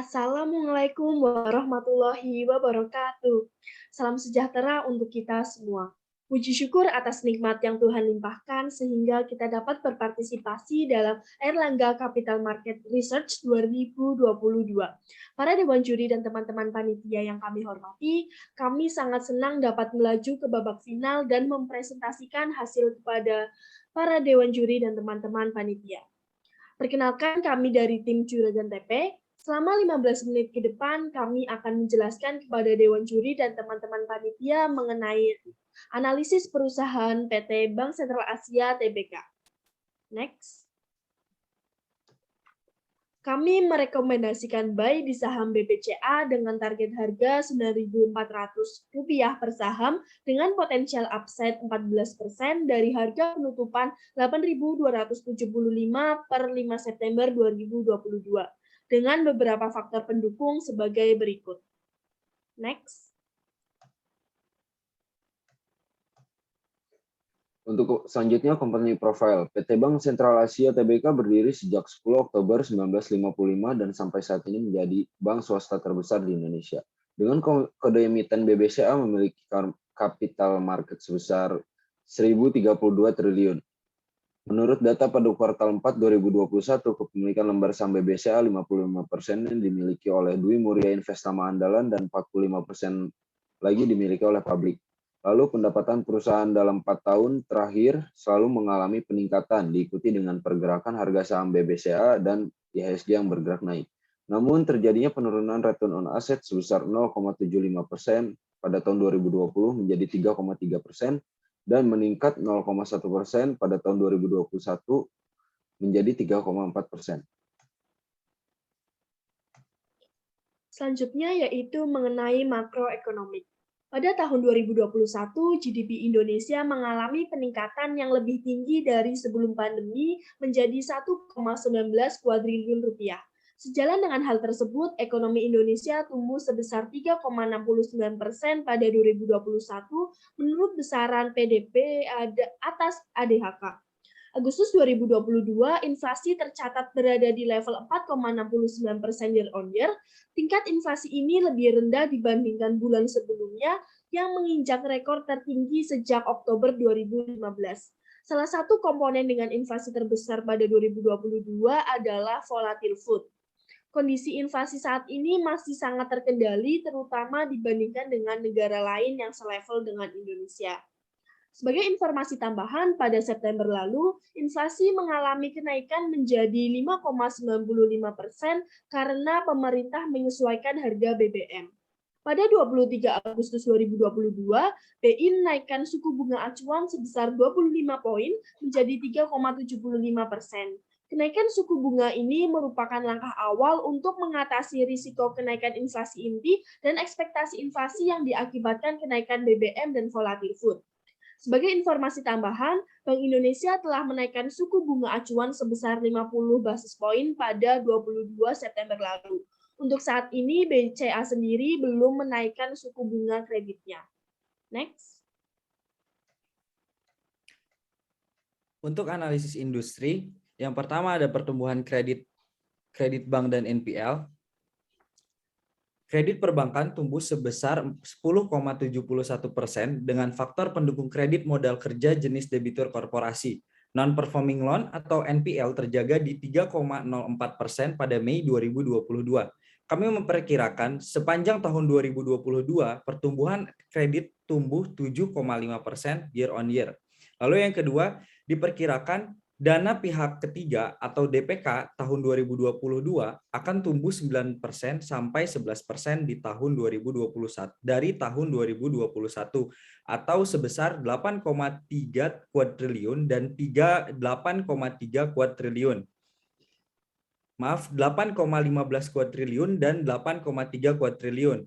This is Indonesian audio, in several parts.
Assalamualaikum warahmatullahi wabarakatuh. Salam sejahtera untuk kita semua. Puji syukur atas nikmat yang Tuhan limpahkan sehingga kita dapat berpartisipasi dalam Airlangga Capital Market Research 2022. Para dewan juri dan teman-teman panitia yang kami hormati, kami sangat senang dapat melaju ke babak final dan mempresentasikan hasil kepada para dewan juri dan teman-teman panitia. Perkenalkan kami dari tim Juragan TP. Selama 15 menit ke depan, kami akan menjelaskan kepada Dewan Juri dan teman-teman panitia mengenai analisis perusahaan PT Bank Sentral Asia Tbk. Next. Kami merekomendasikan buy di saham BBCA dengan target harga Rp9.400 per saham dengan potensial upside 14% dari harga penutupan Rp8.275 per 5 September 2022 dengan beberapa faktor pendukung sebagai berikut. Next. Untuk selanjutnya, company profile. PT Bank Sentral Asia Tbk berdiri sejak 10 Oktober 1955 dan sampai saat ini menjadi bank swasta terbesar di Indonesia. Dengan kode emiten BBCA memiliki capital market sebesar 1.032 triliun. Menurut data pada kuartal 4 2021, kepemilikan lembar saham BBCA 55% yang dimiliki oleh Dwi Muria Investama Andalan dan 45% lagi dimiliki oleh publik. Lalu pendapatan perusahaan dalam 4 tahun terakhir selalu mengalami peningkatan, diikuti dengan pergerakan harga saham BBCA dan IHSG yang bergerak naik. Namun terjadinya penurunan return on asset sebesar 0,75% pada tahun 2020 menjadi 3,3% dan meningkat 0,1% pada tahun 2021 menjadi 3,4%. Selanjutnya yaitu mengenai makroekonomik. Pada tahun 2021, GDP Indonesia mengalami peningkatan yang lebih tinggi dari sebelum pandemi menjadi 1,19 kuadriliun rupiah. Sejalan dengan hal tersebut, ekonomi Indonesia tumbuh sebesar 3,69% pada 2021 menurut besaran PDB atas ADHK. Agustus 2022, inflasi tercatat berada di level 4,69% year on year. Tingkat inflasi ini lebih rendah dibandingkan bulan sebelumnya yang menginjak rekor tertinggi sejak Oktober 2015. Salah satu komponen dengan inflasi terbesar pada 2022 adalah volatile food. Kondisi inflasi saat ini masih sangat terkendali, terutama dibandingkan dengan negara lain yang selevel dengan Indonesia. Sebagai informasi tambahan, pada September lalu, inflasi mengalami kenaikan menjadi 5,95% karena pemerintah menyesuaikan harga BBM. Pada 23 Agustus 2022, BI menaikkan suku bunga acuan sebesar 25 poin menjadi 3,75%. Kenaikan suku bunga ini merupakan langkah awal untuk mengatasi risiko kenaikan inflasi inti dan ekspektasi inflasi yang diakibatkan kenaikan BBM dan volatile food. Sebagai informasi tambahan, Bank Indonesia telah menaikkan suku bunga acuan sebesar 50 basis poin pada 22 September lalu. Untuk saat ini, BCA sendiri belum menaikkan suku bunga kreditnya. Next. Untuk analisis industri, yang pertama ada pertumbuhan kredit bank dan NPL. Kredit perbankan tumbuh sebesar 10,71% dengan faktor pendukung kredit modal kerja jenis debitur korporasi. Non-performing loan atau NPL terjaga di 3,04% pada Mei 2022. Kami memperkirakan sepanjang tahun 2022 pertumbuhan kredit tumbuh 7,5% year on year. Lalu yang kedua, diperkirakan dana pihak ketiga atau DPK tahun 2022 akan tumbuh 9% sampai 11% di tahun 2021 dari tahun 2021 atau sebesar 8,3 kuadriliun dan 8,3 kuadriliun. Maaf, 8,15 kuadriliun dan 8,3 kuadriliun.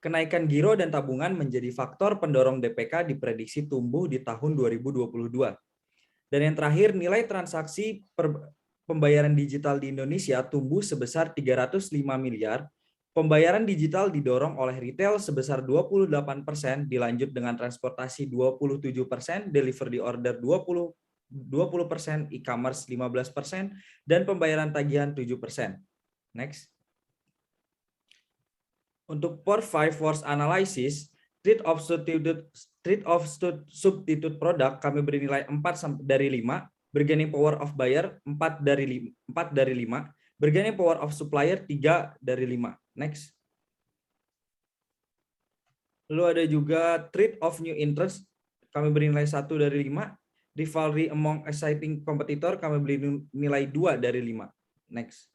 Kenaikan giro dan tabungan menjadi faktor pendorong DPK diprediksi tumbuh di tahun 2022. Dan yang terakhir, nilai transaksi pembayaran digital di Indonesia tumbuh sebesar 305 miliar. Pembayaran digital didorong oleh retail sebesar 28%, dilanjut dengan transportasi 27%, delivery order 20%, e-commerce 15%, dan pembayaran tagihan 7%. Next. Untuk Port 5 Force Analysis, Trade of substitute product kami beri nilai 4 dari 5, bargaining power of buyer 4 dari 5, bargaining power of supplier 3 dari 5. Next. Lalu ada juga trade of new interest, kami beri nilai 1 dari 5, rivalry among exciting competitor kami beri nilai 2 dari 5. Next.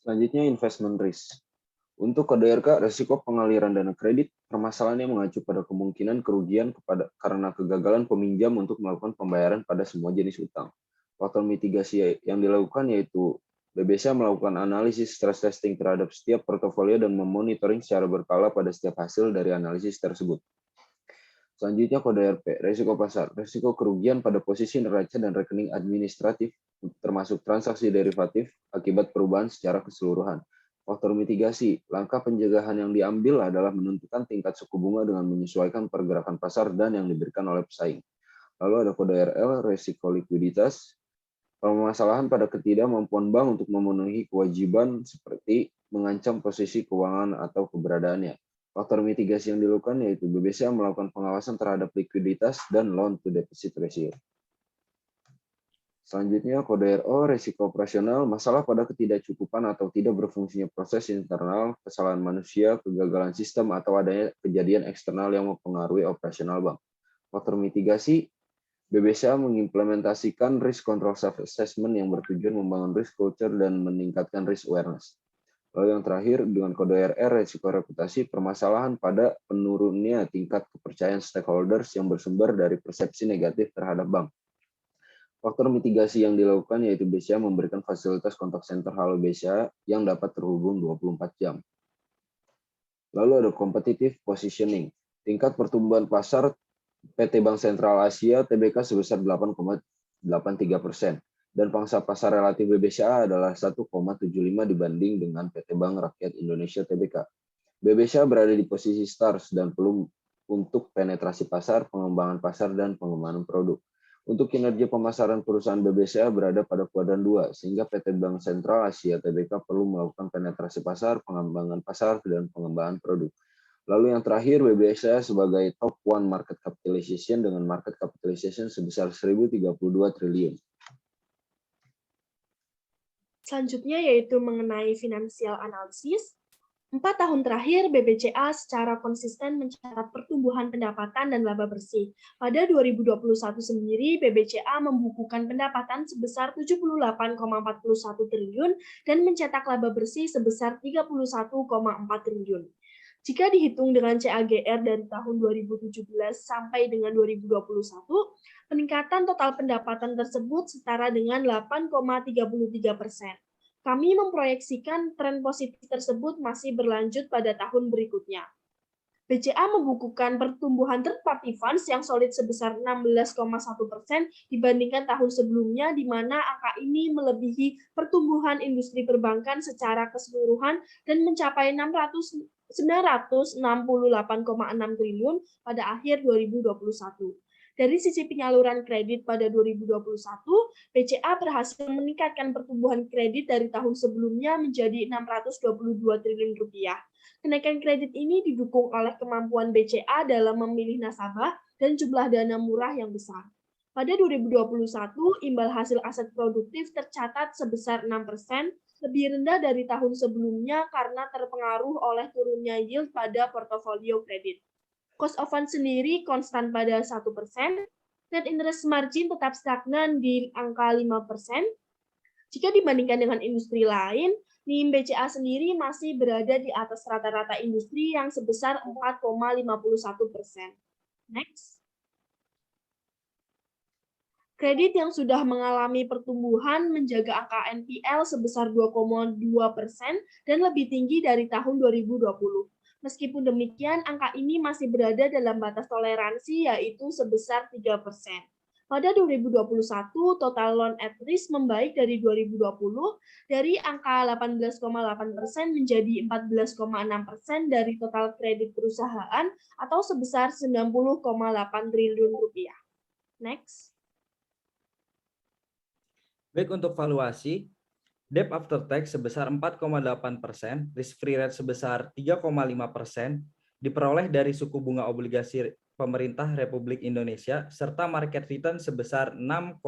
Selanjutnya investment risk. Untuk kode RK, resiko pengaliran dana kredit, permasalahannya mengacu pada kemungkinan kerugian karena kegagalan peminjam untuk melakukan pembayaran pada semua jenis utang. Faktor mitigasi yang dilakukan yaitu BBCA melakukan analisis stress testing terhadap setiap portofolio dan memonitoring secara berkala pada setiap hasil dari analisis tersebut. Selanjutnya kode RP, resiko pasar, resiko kerugian pada posisi neraca dan rekening administratif, termasuk transaksi derivatif akibat perubahan secara keseluruhan. Faktor mitigasi, langkah pencegahan yang diambil adalah menentukan tingkat suku bunga dengan menyesuaikan pergerakan pasar dan yang diberikan oleh pesaing. Lalu ada kode RL, resiko likuiditas, permasalahan pada ketidakmampuan bank untuk memenuhi kewajiban seperti mengancam posisi keuangan atau keberadaannya. Faktor mitigasi yang dilakukan yaitu BBCA melakukan pengawasan terhadap likuiditas dan loan to deposit ratio. Selanjutnya, kode RO, risiko operasional, masalah pada ketidakcukupan atau tidak berfungsinya proses internal, kesalahan manusia, kegagalan sistem, atau adanya kejadian eksternal yang mempengaruhi operasional bank. Faktor mitigasi, BBCA mengimplementasikan risk control self-assessment yang bertujuan membangun risk culture dan meningkatkan risk awareness. Lalu yang terakhir, dengan kode RR, risiko reputasi, permasalahan pada penurunnya tingkat kepercayaan stakeholders yang bersumber dari persepsi negatif terhadap bank. Faktor mitigasi yang dilakukan yaitu BCA memberikan fasilitas kontak center Halo BCA yang dapat terhubung 24 jam. Lalu ada competitive positioning. Tingkat pertumbuhan pasar PT Bank Sentral Asia TBK sebesar 8,83% dan pangsa pasar relatif BBCA adalah 1,75 dibanding dengan PT Bank Rakyat Indonesia TBK. BBCA berada di posisi stars dan perlu untuk penetrasi pasar, pengembangan pasar, dan pengembangan produk. Untuk kinerja pemasaran perusahaan BBCA berada pada kuadran 2, sehingga PT Bank Sentral Asia TBK perlu melakukan penetrasi pasar, pengembangan pasar, dan pengembangan produk. Lalu yang terakhir, BBCA sebagai top 1 market capitalization dengan market capitalization sebesar 1.032 triliun. Selanjutnya yaitu mengenai financial analysis. 4 tahun terakhir, BBCA secara konsisten mencatat pertumbuhan pendapatan dan laba bersih. Pada 2021 sendiri, BBCA membukukan pendapatan sebesar 78,41 triliun dan mencetak laba bersih sebesar 31,4 triliun. Jika dihitung dengan CAGR dari tahun 2017 sampai dengan 2021, peningkatan total pendapatan tersebut setara dengan 8,33%. Kami memproyeksikan tren positif tersebut masih berlanjut pada tahun berikutnya. BCA membukukan pertumbuhan third party funds yang solid sebesar 16,1% dibandingkan tahun sebelumnya, di mana angka ini melebihi pertumbuhan industri perbankan secara keseluruhan dan mencapai 968,6 triliun pada akhir 2021. Dari sisi penyaluran kredit pada 2021, BCA berhasil meningkatkan pertumbuhan kredit dari tahun sebelumnya menjadi 622 triliun rupiah. Kenaikan kredit ini didukung oleh kemampuan BCA dalam memilih nasabah dan jumlah dana murah yang besar. Pada 2021, imbal hasil aset produktif tercatat sebesar 6%, lebih rendah dari tahun sebelumnya karena terpengaruh oleh turunnya yield pada portofolio kredit. Cost of fund sendiri konstan pada 1%, net interest margin tetap stagnan di angka 5%. Jika dibandingkan dengan industri lain, NIM BCA sendiri masih berada di atas rata-rata industri yang sebesar 4,51%. Next. Kredit yang sudah mengalami pertumbuhan menjaga angka NPL sebesar 2,2% dan lebih tinggi dari tahun 2020. Meskipun demikian, angka ini masih berada dalam batas toleransi yaitu sebesar 3%. Pada 2021, total loan at risk membaik dari 2020 dari angka 18,8% menjadi 14,6% dari total kredit perusahaan atau sebesar 90,8 triliun rupiah. Next. Baik, untuk valuasi, Debt after tax sebesar 4,8%, risk free rate sebesar 3,5%, diperoleh dari suku bunga obligasi pemerintah Republik Indonesia, serta market return sebesar 6,1%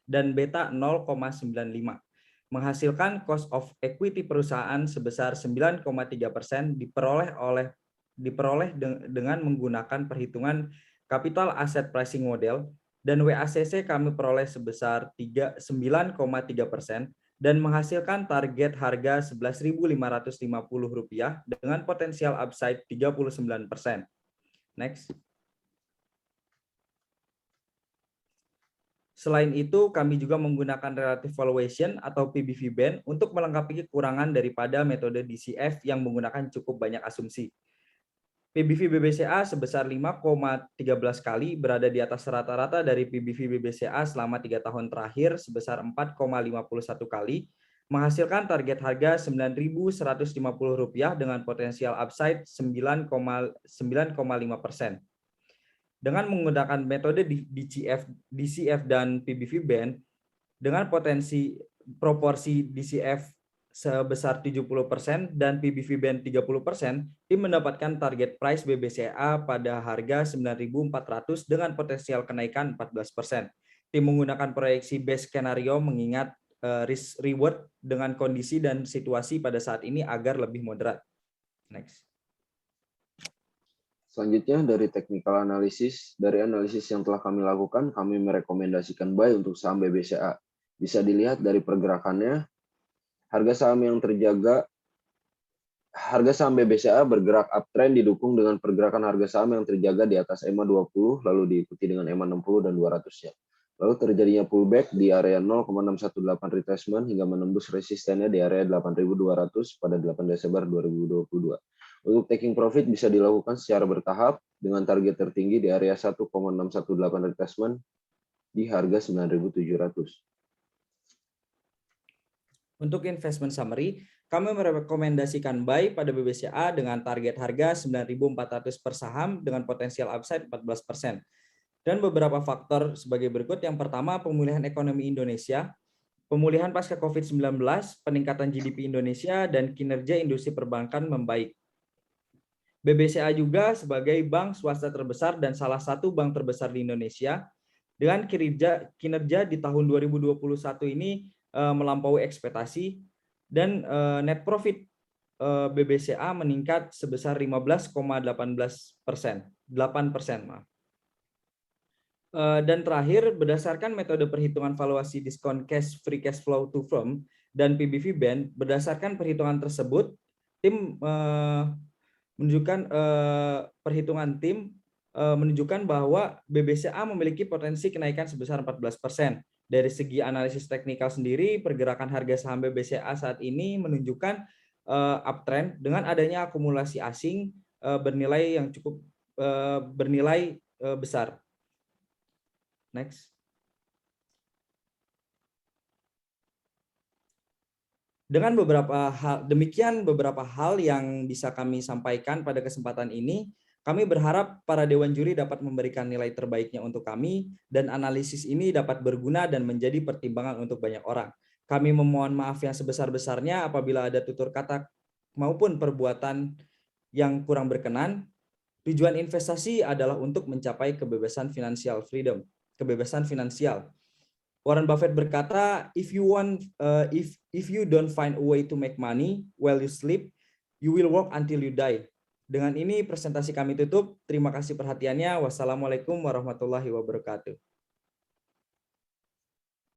dan beta 0,95. Menghasilkan cost of equity perusahaan sebesar 9,3% diperoleh dengan menggunakan perhitungan capital asset pricing model, dan WACC kami peroleh sebesar 9,3% dan menghasilkan target harga Rp11.550 dengan potensial upside 39%. Next. Selain itu, kami juga menggunakan relative valuation atau PBV band untuk melengkapi kekurangan daripada metode DCF yang menggunakan cukup banyak asumsi. PBV BBCA sebesar 5,13 kali berada di atas rata-rata dari PBV BBCA selama 3 tahun terakhir sebesar 4,51 kali, menghasilkan target harga Rp9.150 dengan potensial upside 9,5%. Dengan menggunakan metode DCF dan PBV band, dengan proporsi DCF sebesar 70% dan PBV band 30%, tim mendapatkan target price BBCA pada harga 9.400 dengan potensial kenaikan 14%. Tim menggunakan proyeksi base skenario mengingat risk reward dengan kondisi dan situasi pada saat ini agar lebih moderat. Next. Selanjutnya dari technical analysis, dari analisis yang telah kami lakukan, kami merekomendasikan buy untuk saham BBCA. Bisa dilihat dari pergerakannya, harga saham BBCA bergerak uptrend didukung dengan pergerakan harga saham yang terjaga di atas EMA 20, lalu diikuti dengan EMA 60 dan 200-nya. Lalu terjadinya pullback di area 0,618 retracement hingga menembus resistennya di area 8.200 pada 8 Desember 2022. Untuk taking profit bisa dilakukan secara bertahap dengan target tertinggi di area 1,618 retracement di harga 9.700. Untuk investment summary, kami merekomendasikan buy pada BBCA dengan target harga 9.400 per saham dengan potensial upside 14%. Dan beberapa faktor sebagai berikut. Yang pertama, pemulihan ekonomi Indonesia, pemulihan pasca COVID-19, peningkatan GDP Indonesia, dan kinerja industri perbankan membaik. BBCA juga sebagai bank swasta terbesar dan salah satu bank terbesar di Indonesia, dengan kinerja di tahun 2021 ini melampaui ekspektasi, dan net profit BBCA meningkat sebesar 15,18%, 8%. Dan terakhir, berdasarkan metode perhitungan valuasi diskon free cash flow to firm dan PBV band, berdasarkan perhitungan tersebut, tim menunjukkan menunjukkan bahwa BBCA memiliki potensi kenaikan sebesar 14%. Dari segi analisis teknikal sendiri, pergerakan harga saham BBCA saat ini menunjukkan uptrend dengan adanya akumulasi asing bernilai yang cukup besar. Next. Dengan demikian beberapa hal yang bisa kami sampaikan pada kesempatan ini. Kami berharap para Dewan Juri dapat memberikan nilai terbaiknya untuk kami dan analisis ini dapat berguna dan menjadi pertimbangan untuk banyak orang. Kami memohon maaf yang sebesar-besarnya apabila ada tutur kata maupun perbuatan yang kurang berkenan. Tujuan investasi adalah untuk mencapai kebebasan financial freedom, kebebasan finansial. Warren Buffett berkata, if you don't find a way to make money while you sleep, you will work until you die. Dengan ini presentasi kami tutup. Terima kasih perhatiannya. Wassalamualaikum warahmatullahi wabarakatuh.